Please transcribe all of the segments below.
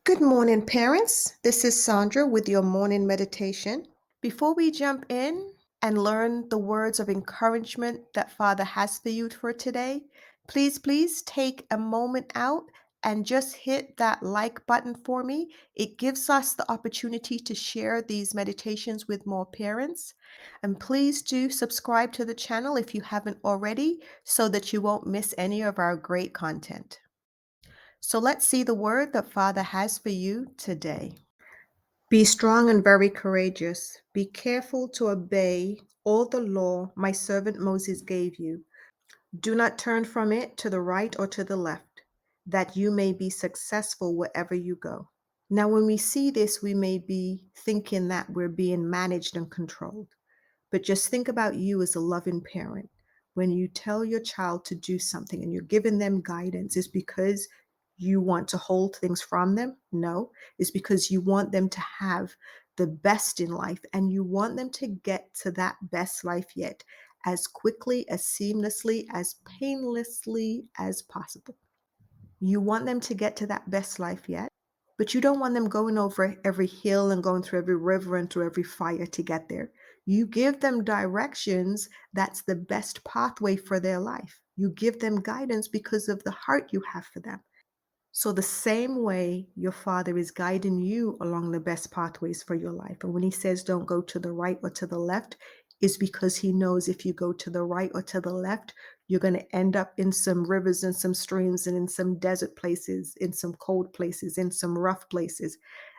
Good morning, parents. This is Sandra with your morning meditation. Before we jump in and learn the words of encouragement that Father has for you for today, please take a moment out and just hit that like button for me. It gives us the opportunity to share these meditations with more parents. And please do subscribe to the channel if you haven't already so that you won't miss any of our great content. So let's see the word that Father has for you today. Be strong and very courageous. Be careful to obey all the law my servant Moses gave you. Do not turn from it to the right or to the left, that you may be successful wherever you go. Now, when we see this, we may be thinking that we're being managed and controlled. But just think about you as a loving parent. When you tell your child to do something and you're giving them guidance, is because you want to hold things from them? No, it's because you want them to have the best in life and you want them to get to that best life yet as quickly, as seamlessly, as painlessly as possible. You want them to get to that best life yet, but you don't want them going over every hill and going through every river and through every fire to get there. You give them directions that's the best pathway for their life. You give them guidance because of the heart you have for them. So, the same way your Father is guiding you along the best pathways for your life. And when He says don't go to the right or to the left, is because He knows if you go to the right or to the left, you're going to end up in some rivers and some streams and in some desert places, in some cold places, in some rough places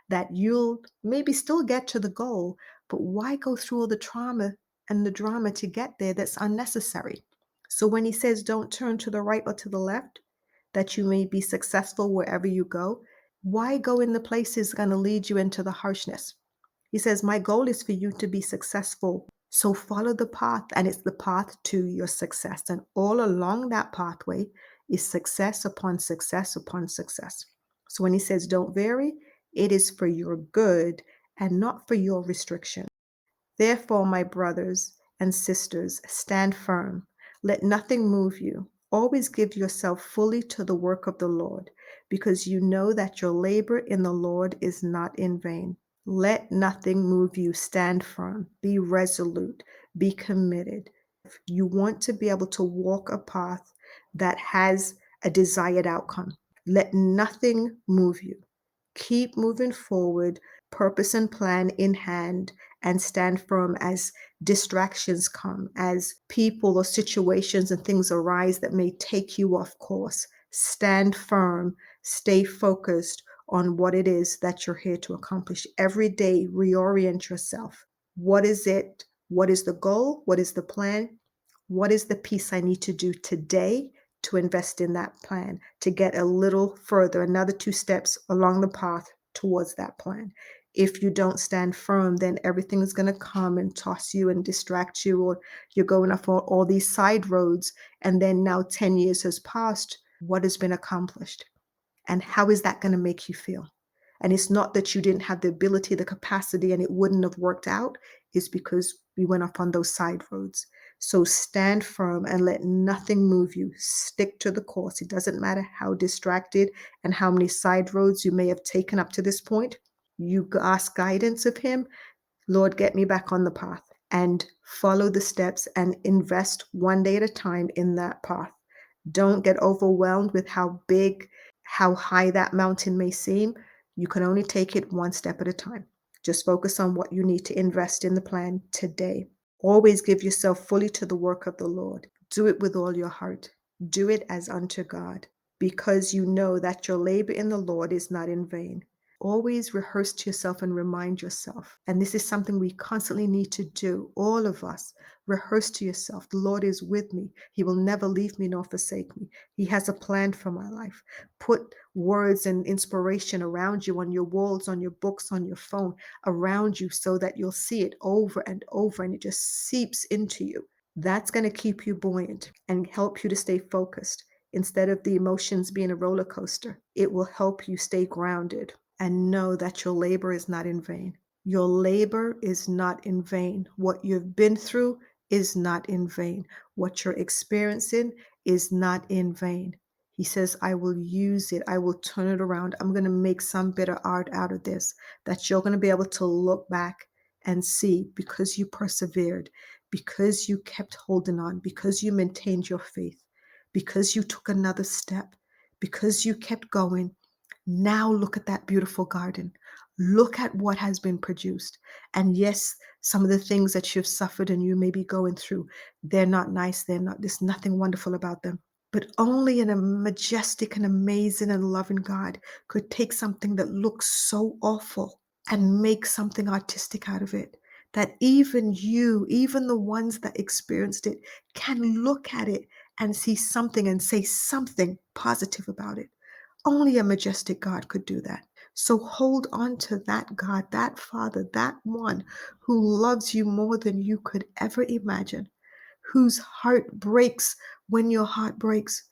that you'll maybe still get to the goal. But why go through all the trauma and the drama to get there that's unnecessary? So, when He says don't turn to the right or to the left, that you may be successful wherever you go. Why go in the places going to lead you into the harshness? He says, my goal is for you to be successful. So follow the path, and it's the path to your success. And all along that pathway is success upon success upon success. So when he says don't vary, it is for your good and not for your restriction. Therefore, my brothers and sisters, stand firm. Let nothing move you. Always give yourself fully to the work of the Lord, because you know that your labor in the Lord is not in vain. Let nothing move you. Stand firm. Be resolute. Be committed. You want to be able to walk a path that has a desired outcome. Let nothing move you. Keep moving forward, purpose and plan in hand, and stand firm as distractions come, as people or situations and things arise that may take you off course. Stand firm, stay focused on what it is that you're here to accomplish. Every day, reorient yourself. What is it? What is the goal? What is the plan? What is the piece I need to do today to invest in that plan, to get a little further, another 2 steps along the path towards that plan? If you don't stand firm, then everything is going to come and toss you and distract you, or you're going off all these side roads. And then now 10 years has passed. What has been accomplished? And how is that going to make you feel? And it's not that you didn't have the ability, the capacity, and it wouldn't have worked out. It's because we went off on those side roads. So stand firm and let nothing move you. Stick to the course. It doesn't matter how distracted and how many side roads you may have taken up to this point. You ask guidance of Him. Lord, get me back on the path, and follow the steps and invest one day at a time in that path. Don't get overwhelmed with how big, how high that mountain may seem. You can only take it one step at a time. Just focus on what you need to invest in the plan today. Always give yourself fully to the work of the Lord. Do it with all your heart. Do it as unto God, because you know that your labor in the Lord is not in vain. Always rehearse to yourself and remind yourself. And this is something we constantly need to do, all of us. Rehearse to yourself, the Lord is with me. He will never leave me nor forsake me. He has a plan for my life. Put words and inspiration around you, on your walls, on your books, on your phone, around you, so that you'll see it over and over and it just seeps into you. That's going to keep you buoyant and help you to stay focused. Instead of the emotions being a roller coaster, it will help you stay grounded and know that your labor is not in vain. Your labor is not in vain. What you've been through is not in vain. What you're experiencing is not in vain. He says, I will use it. I will turn it around. I'm going to make some better art out of this that you're going to be able to look back and see because you persevered, because you kept holding on, because you maintained your faith, because you took another step, because you kept going. Now look at that beautiful garden. Look at what has been produced. And yes, some of the things that you've suffered and you may be going through, they're not nice. There's nothing wonderful about them. But only a majestic and amazing and loving God could take something that looks so awful and make something artistic out of it. That even you, even the ones that experienced it, can look at it and see something and say something positive about it. Only a majestic God could do that. So hold on to that God, that Father, that one who loves you more than you could ever imagine, whose heart breaks when your heart breaks,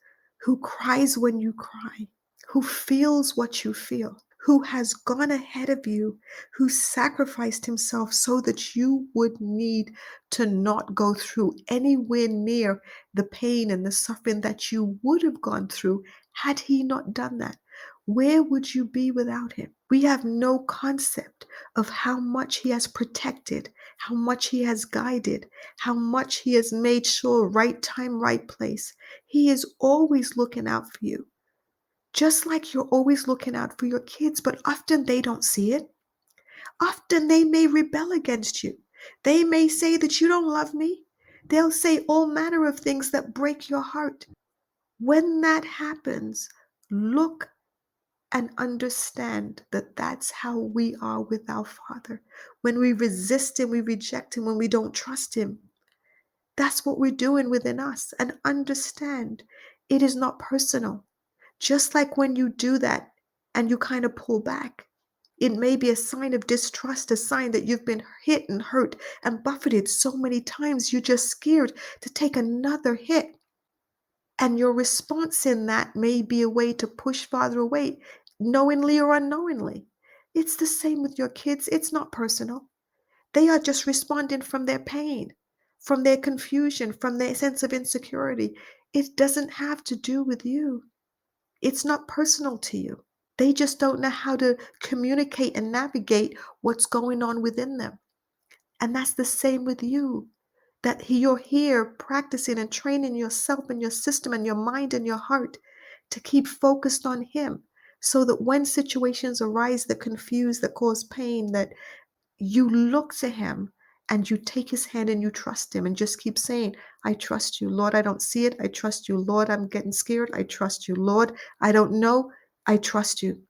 who cries when you cry, who feels what you feel, who has gone ahead of you, who sacrificed himself so that you would need to not go through anywhere near the pain and the suffering that you would have gone through had he not done that. Where would you be without him? We have no concept of how much he has protected, how much he has guided, how much he has made sure right time, right place. He is always looking out for you, just like you're always looking out for your kids, but often they don't see it. Often they may rebel against you. They may say that you don't love me. They'll say all manner of things that break your heart. When that happens, look and understand that that's how we are with our Father. When we resist Him, we reject Him, when we don't trust Him, that's what we're doing within us. And understand it is not personal. Just like when you do that and you kind of pull back, it may be a sign of distrust, a sign that you've been hit and hurt and buffeted so many times, you're just scared to take another hit. And your response in that may be a way to push farther away, knowingly or unknowingly. It's the same with your kids. It's not personal. They are just responding from their pain, from their confusion, from their sense of insecurity. It doesn't have to do with you. It's not personal to you. They just don't know how to communicate and navigate what's going on within them. And that's the same with you. That you're here practicing and training yourself and your system and your mind and your heart to keep focused on Him so that when situations arise that confuse, that cause pain, that you look to Him and you take His hand and you trust Him and just keep saying, I trust you, Lord. I don't see it. I trust you, Lord. I'm getting scared. I trust you, Lord. I don't know. I trust you.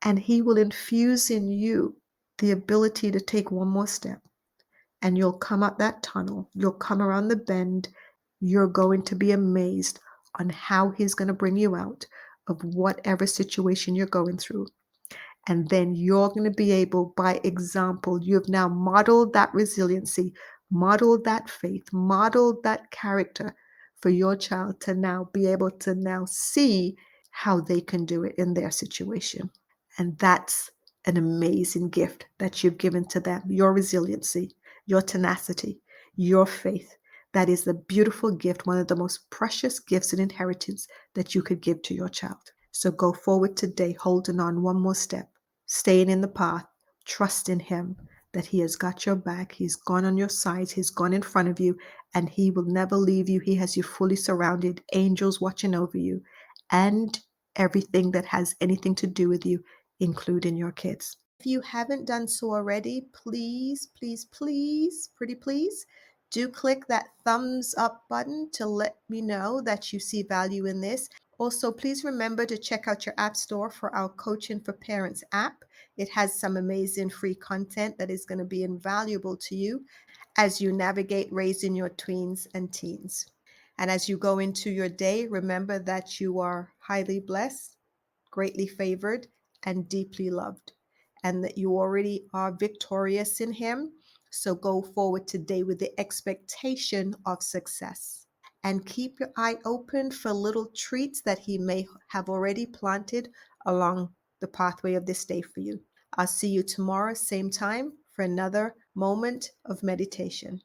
And He will infuse in you the ability to take one more step. And you'll come up that tunnel. You'll come around the bend. You're going to be amazed on how He's going to bring you out of whatever situation you're going through. And then you're going to be able, by example, you have now modeled that resiliency, modeled that faith, modeled that character for your child to now be able to now see how they can do it in their situation. And that's an amazing gift that you've given to them, your resiliency, your tenacity, your faith. That is a beautiful gift, one of the most precious gifts and inheritance that you could give to your child. So go forward today, holding on one more step, staying in the path, trust in Him that He has got your back. He's gone on your sides. He's gone in front of you, and He will never leave you. He has you fully surrounded, angels watching over you, and everything that has anything to do with you, including your kids. If you haven't done so already, please, please, please, pretty please, do click that thumbs up button to let me know that you see value in this. Also, please remember to check out your app store for our Coaching for Parents app. It has some amazing free content that is going to be invaluable to you as you navigate raising your tweens and teens. And as you go into your day, remember that you are highly blessed, greatly favored, and deeply loved, and that you already are victorious in Him. So go forward today with the expectation of success. And keep your eye open for little treats that He may have already planted along the pathway of this day for you. I'll see you tomorrow, same time, for another moment of meditation.